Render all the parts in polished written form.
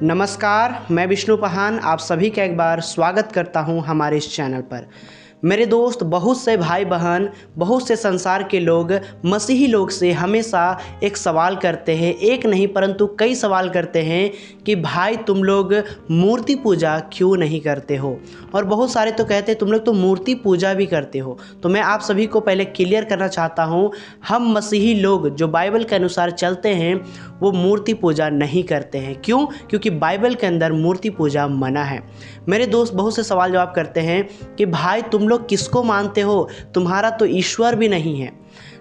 नमस्कार, मैं विष्णु पहान आप सभी का एक बार स्वागत करता हूं हमारे इस चैनल पर। मेरे दोस्त, बहुत से भाई बहन, बहुत से संसार के लोग मसीही लोग से हमेशा एक सवाल करते हैं, एक नहीं परंतु कई सवाल करते हैं कि भाई तुम लोग मूर्ति पूजा क्यों नहीं करते हो। और बहुत सारे तो कहते हैं तुम लोग तो मूर्ति पूजा भी करते हो। तो मैं आप सभी को पहले क्लियर करना चाहता हूँ, हम मसीही लोग जो बाइबल के अनुसार चलते हैं वो मूर्ति पूजा नहीं करते हैं। क्यों? क्योंकि बाइबल के अंदर मूर्ति पूजा मना है। मेरे दोस्त बहुत से सवाल जवाब करते हैं कि भाई तुम लोग किसको मानते हो, तुम्हारा तो ईश्वर भी नहीं है।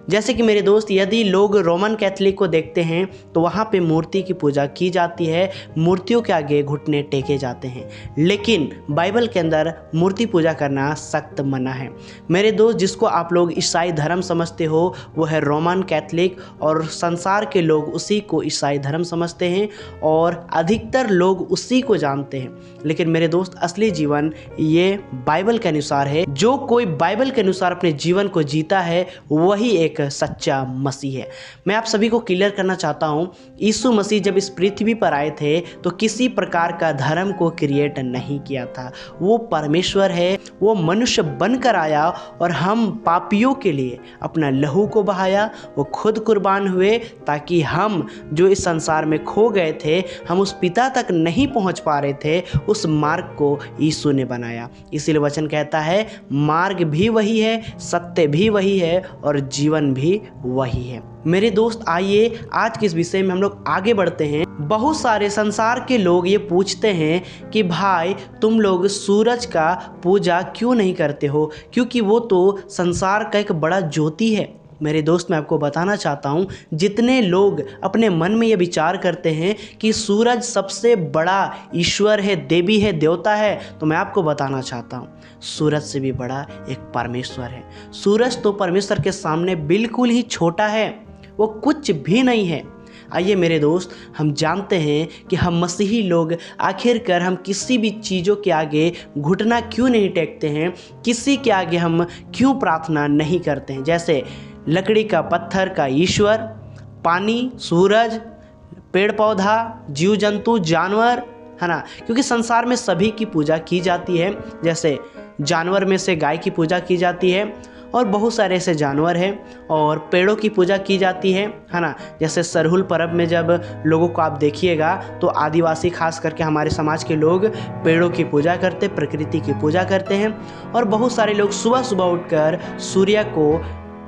जैसे कि मेरे दोस्त, यदि लोग रोमन कैथोलिक को देखते हैं तो वहाँ पे मूर्ति की पूजा की जाती है, मूर्तियों के आगे घुटने टेके जाते हैं। लेकिन बाइबल के अंदर मूर्ति पूजा करना सख्त मना है। मेरे दोस्त, जिसको आप लोग ईसाई धर्म समझते हो वो है रोमन कैथोलिक, और संसार के लोग उसी को ईसाई धर्म समझते हैं और अधिकतर लोग उसी को जानते हैं। लेकिन मेरे दोस्त, असली जीवन ये बाइबल के अनुसार है। जो कोई बाइबल के अनुसार अपने जीवन को जीता है वही एक सच्चा मसीह है। मैं आप सभी को क्लियर करना चाहता हूं, यीशु मसीह जब इस पृथ्वी पर आए थे तो किसी प्रकार का धर्म को क्रिएट नहीं किया था। वो परमेश्वर है, वो मनुष्य बनकर आया और हम पापियों के लिए अपना लहू को बहाया। वो खुद कुर्बान हुए ताकि हम जो इस संसार में खो गए थे, हम उस पिता तक नहीं पहुंच पा रहे थे, उस मार्ग को यीशु ने बनाया। इसीलिए वचन कहता है मार्ग भी वही है, सत्य भी वही है और जीवन भी वही है। मेरे दोस्त, आइए आज के इस विषय में हम लोग आगे बढ़ते हैं। बहुत सारे संसार के लोग ये पूछते हैं कि भाई तुम लोग सूरज का पूजा क्यों नहीं करते हो, क्योंकि वो तो संसार का एक बड़ा ज्योति है। मेरे दोस्त, मैं आपको बताना चाहता हूँ, जितने लोग अपने मन में ये विचार करते हैं कि सूरज सबसे बड़ा ईश्वर है, देवी है, देवता है, तो मैं आपको बताना चाहता हूँ सूरज से भी बड़ा एक परमेश्वर है। सूरज तो परमेश्वर के सामने बिल्कुल ही छोटा है, वो कुछ भी नहीं है। आइए मेरे दोस्त, हम जानते हैं कि हम मसीही लोग आखिरकार हम किसी भी चीज़ों के आगे घुटना क्यों नहीं टेकते हैं, किसी के आगे हम क्यों प्रार्थना नहीं करते हैं। जैसे लकड़ी का, पत्थर का ईश्वर, पानी, सूरज, पेड़ पौधा, जीव जंतु, जानवर, है ना, क्योंकि संसार में सभी की पूजा की जाती है। जैसे जानवर में से गाय की पूजा की जाती है और बहुत सारे ऐसे जानवर हैं, और पेड़ों की पूजा की जाती है ना। जैसे सरहुल पर्व में जब लोगों को आप देखिएगा तो आदिवासी खास करके हमारे समाज के लोग पेड़ों की पूजा करते, प्रकृति की पूजा करते हैं। और बहुत सारे लोग सुबह सुबह उठकर सूर्य को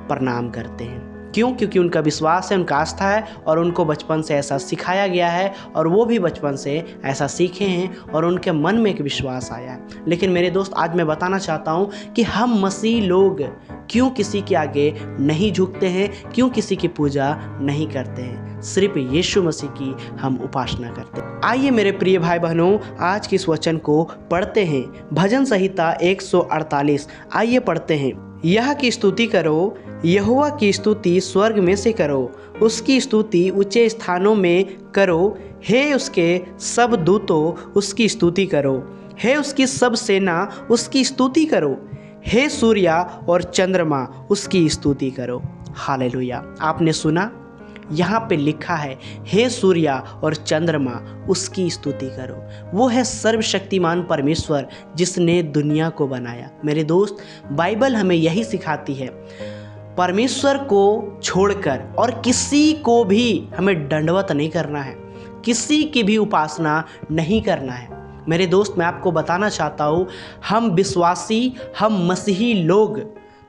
प्रणाम करते हैं। क्यों? क्योंकि उनका विश्वास है, उनका आस्था है और उनको बचपन से ऐसा सिखाया गया है और वो भी बचपन से ऐसा सीखे हैं और उनके मन में एक विश्वास आया है। लेकिन मेरे दोस्त, आज मैं बताना चाहता हूँ कि हम मसीह लोग क्यों किसी के आगे नहीं झुकते हैं, क्यों किसी की पूजा नहीं करते हैं, सिर्फ यीशु मसीह की हम उपासना करते हैं। आइए मेरे प्रिय भाई बहनों, आज के इस वचन को पढ़ते हैं। भजन संहिता 148। आइए पढ़ते हैं। यह की स्तुति करो, यहोवा की स्तुति स्वर्ग में से करो, उसकी स्तुति ऊंचे स्थानों में करो। हे उसके सब दूतों, उसकी स्तुति करो। हे उसकी सब सेना, उसकी स्तुति करो। हे सूर्य और चंद्रमा, उसकी स्तुति करो। हालेलुया। आपने सुना, यहाँ पे लिखा है हे सूर्य और चंद्रमा, उसकी स्तुति करो। वो है सर्वशक्तिमान परमेश्वर जिसने दुनिया को बनाया। मेरे दोस्त, बाइबल हमें यही सिखाती है, परमेश्वर को छोड़कर और किसी को भी हमें दंडवत नहीं करना है, किसी की भी उपासना नहीं करना है। मेरे दोस्त, मैं आपको बताना चाहता हूँ, हम विश्वासी, हम मसीही लोग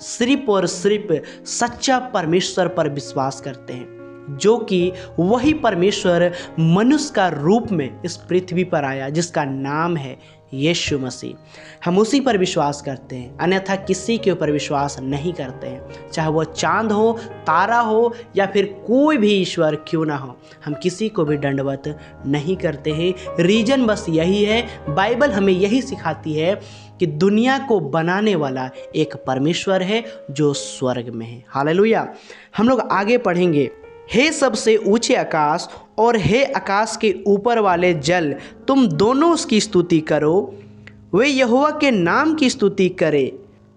सिर्फ और सिर्फ सच्चा परमेश्वर पर विश्वास करते हैं, जो कि वही परमेश्वर मनुष्य का रूप में इस पृथ्वी पर आया, जिसका नाम है यीशु मसीह। हम उसी पर विश्वास करते हैं, अन्यथा किसी के ऊपर विश्वास नहीं करते हैं। चाहे वो चांद हो, तारा हो या फिर कोई भी ईश्वर क्यों ना हो, हम किसी को भी दंडवत नहीं करते हैं। रीजन बस यही है, बाइबल हमें यही सिखाती है कि दुनिया को बनाने वाला एक परमेश्वर है जो स्वर्ग में है। हालेलुया। हम लोग आगे पढ़ेंगे। हे सबसे ऊंचे आकाश और हे आकाश के ऊपर वाले जल, तुम दोनों उसकी स्तुति करो। वे यहोवा के नाम की स्तुति करे,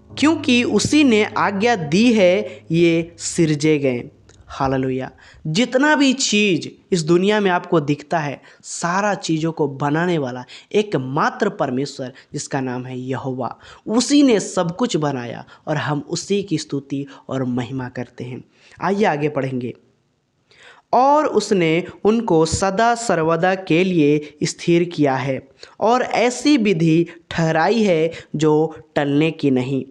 क्योंकि उसी ने आज्ञा दी है ये सिरजे गए। हालेलुया। जितना भी चीज़ इस दुनिया में आपको दिखता है, सारा चीज़ों को बनाने वाला एकमात्र परमेश्वर जिसका नाम है यहोवा, उसी ने सब कुछ बनाया और हम उसी की स्तुति और महिमा करते हैं। आइए आगे पढ़ेंगे। और उसने उनको सदा सर्वदा के लिए स्थिर किया है और ऐसी विधि ठहराई है जो टलने की नहीं।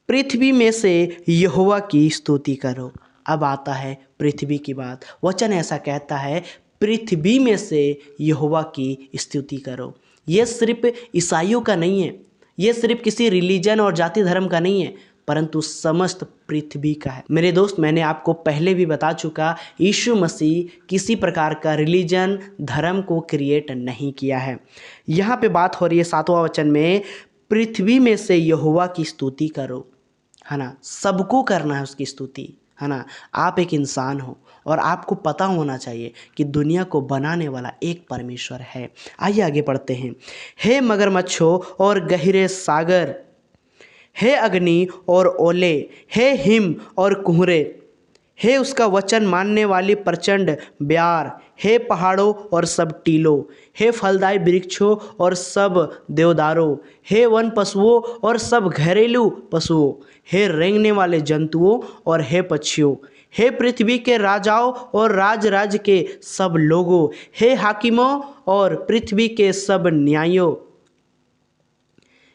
पृथ्वी में से यहोवा की स्तुति करो। अब आता है पृथ्वी की बात। वचन ऐसा कहता है, पृथ्वी में से यहोवा की स्तुति करो। ये सिर्फ ईसाइयों का नहीं है, ये सिर्फ किसी रिलीजन और जाति धर्म का नहीं है, परंतु समस्त पृथ्वी का है। मेरे दोस्त, मैंने आपको पहले भी बता चुका, यीशु मसीह किसी प्रकार का रिलीजन धर्म को क्रिएट नहीं किया है। यहाँ पे बात हो रही है 7वां वचन में, पृथ्वी में से यहोवा की स्तुति करो, है ना। सबको करना है उसकी स्तुति, है ना। आप एक इंसान हो और आपको पता होना चाहिए कि दुनिया को बनाने वाला एक परमेश्वर है। आइए आगे पढ़ते हैं। हे मगरमच्छों और गहरे सागर, हे अग्नि और ओले, हे हिम और कुहरे, हे उसका वचन मानने वाली प्रचंड ब्यार, हे पहाड़ों और सब टीलों, हे फलदायी वृक्षों और सब देवदारों, हे वन पशुओं और सब घरेलू पशुओं, हे रेंगने वाले जंतुओं और हे पक्षियों, हे पृथ्वी के राजाओं और राज राज्य के सब लोगों, हे हाकिमों और पृथ्वी के सब न्यायियों,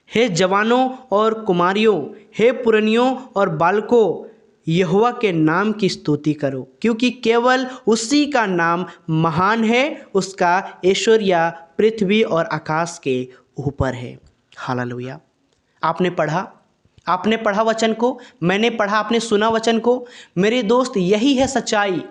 हे जवानों और कुमारियों, हे पुरनियों और बालकों, यहोवा के नाम की स्तुति करो, क्योंकि केवल उसी का नाम महान है, उसका ऐश्वर्य पृथ्वी और आकाश के ऊपर है। हालेलुया। आपने पढ़ा वचन को, मैंने पढ़ा, आपने सुना वचन को। मेरे दोस्त, यही है सच्चाई।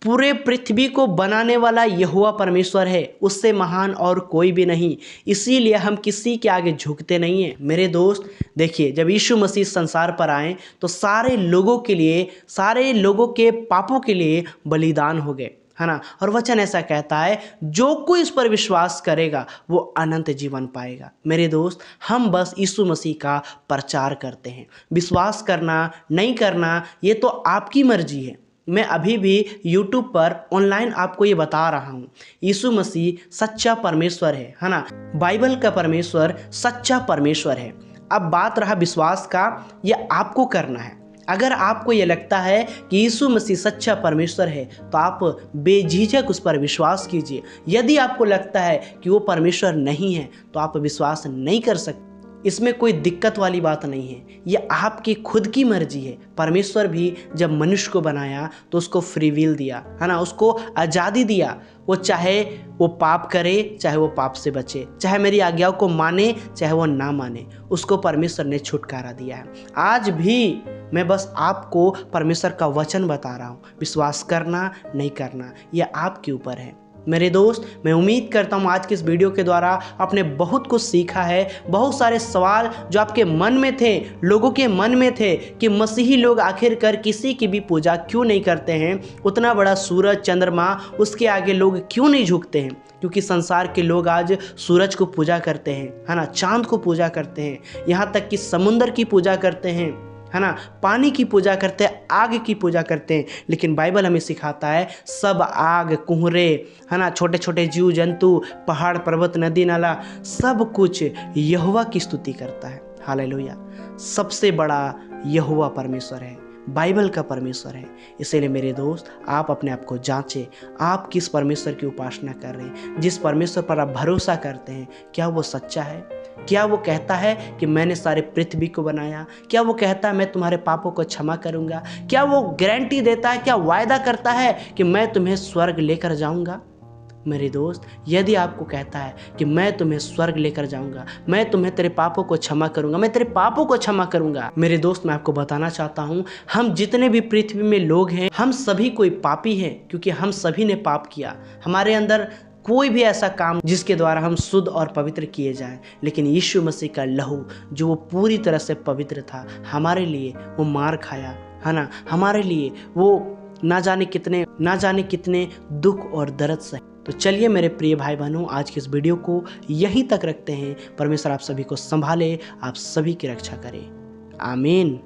पूरे पृथ्वी को बनाने वाला यहोवा परमेश्वर है, उससे महान और कोई भी नहीं। इसीलिए हम किसी के आगे झुकते नहीं हैं। मेरे दोस्त देखिए, जब यीशु मसीह संसार पर आए तो सारे लोगों के लिए, सारे लोगों के पापों के लिए बलिदान हो गए, है ना। और वचन ऐसा कहता है, जो कोई इस पर विश्वास करेगा वो अनंत जीवन पाएगा। मेरे दोस्त, हम बस यीशु मसीह का प्रचार करते हैं। विश्वास करना नहीं करना ये तो आपकी मर्जी है। मैं अभी भी YouTube पर ऑनलाइन आपको ये बता रहा हूँ, यीशु मसीह सच्चा परमेश्वर है ना। बाइबल का परमेश्वर सच्चा परमेश्वर है। अब बात रहा विश्वास का, ये आपको करना है। अगर आपको ये लगता है कि यीशु मसीह सच्चा परमेश्वर है तो आप बेझिझक उस पर विश्वास कीजिए। यदि आपको लगता है कि वो परमेश्वर नहीं है तो आप विश्वास नहीं कर सकते। इसमें कोई दिक्कत वाली बात नहीं है, ये आपकी खुद की मर्जी है। परमेश्वर भी जब मनुष्य को बनाया तो उसको फ्री विल दिया, है ना, उसको आज़ादी दिया। वो चाहे वो पाप करे, चाहे वो पाप से बचे, चाहे मेरी आज्ञाओं को माने, चाहे वो ना माने, उसको परमेश्वर ने छुटकारा दिया है। आज भी मैं बस आपको परमेश्वर का वचन बता रहा हूँ। विश्वास करना नहीं करना यह आपके ऊपर है। मेरे दोस्त, मैं उम्मीद करता हूँ आज के इस वीडियो के द्वारा आपने बहुत कुछ सीखा है। बहुत सारे सवाल जो आपके मन में थे, लोगों के मन में थे कि मसीही लोग आखिरकार किसी की भी पूजा क्यों नहीं करते हैं, उतना बड़ा सूरज चंद्रमा उसके आगे लोग क्यों नहीं झुकते हैं। क्योंकि संसार के लोग आज सूरज को पूजा करते हैं, है ना, चांद को पूजा करते हैं, यहाँ तक कि समुंदर की पूजा करते हैं, है ना, पानी की पूजा करते हैं, आग की पूजा करते हैं। लेकिन बाइबल हमें सिखाता है सब आग, कुहरे, है ना, छोटे छोटे जीव जंतु, पहाड़ पर्वत, नदी नाला, सब कुछ यहोवा की स्तुति करता है। हालेलुया। सबसे बड़ा यहोवा परमेश्वर है, बाइबल का परमेश्वर है। इसीलिए मेरे दोस्त, आप अपने आप को जांचें, आप किस परमेश्वर की उपासना कर रहे हैं। जिस परमेश्वर पर आप भरोसा करते हैं, क्या वो सच्चा है? क्या वो कहता है कि मैंने सारे पृथ्वी को बनाया? क्या वो कहता है मैं तुम्हारे पापों को क्षमा करूंगा? क्या वो गारंटी देता है, क्या वायदा करता है कि मैं तुम्हें स्वर्ग लेकर जाऊंगा? मेरे दोस्त, यदि आपको कहता है कि मैं तुम्हें स्वर्ग लेकर जाऊंगा, मैं तुम्हें तेरे पापों को क्षमा करूंगा, मैं तेरे पापों को क्षमा करूंगा, मेरे दोस्त, मैं आपको बताना चाहता हूं, हम जितने भी पृथ्वी में लोग हैं, हम सभी कोई पापी हैं, क्योंकि हम सभी ने पाप किया। हमारे अंदर कोई भी ऐसा काम जिसके द्वारा हम शुद्ध और पवित्र किए जाएं, लेकिन यीशु मसीह का लहू जो वो पूरी तरह से पवित्र था, हमारे लिए वो मार खाया, है ना, हमारे लिए वो ना जाने कितने दुख और दर्द सहे। तो चलिए मेरे प्रिय भाई बहनों, आज के इस वीडियो को यहीं तक रखते हैं। परमेश्वर आप सभी को संभाले, आप सभी की रक्षा करे। आमीन।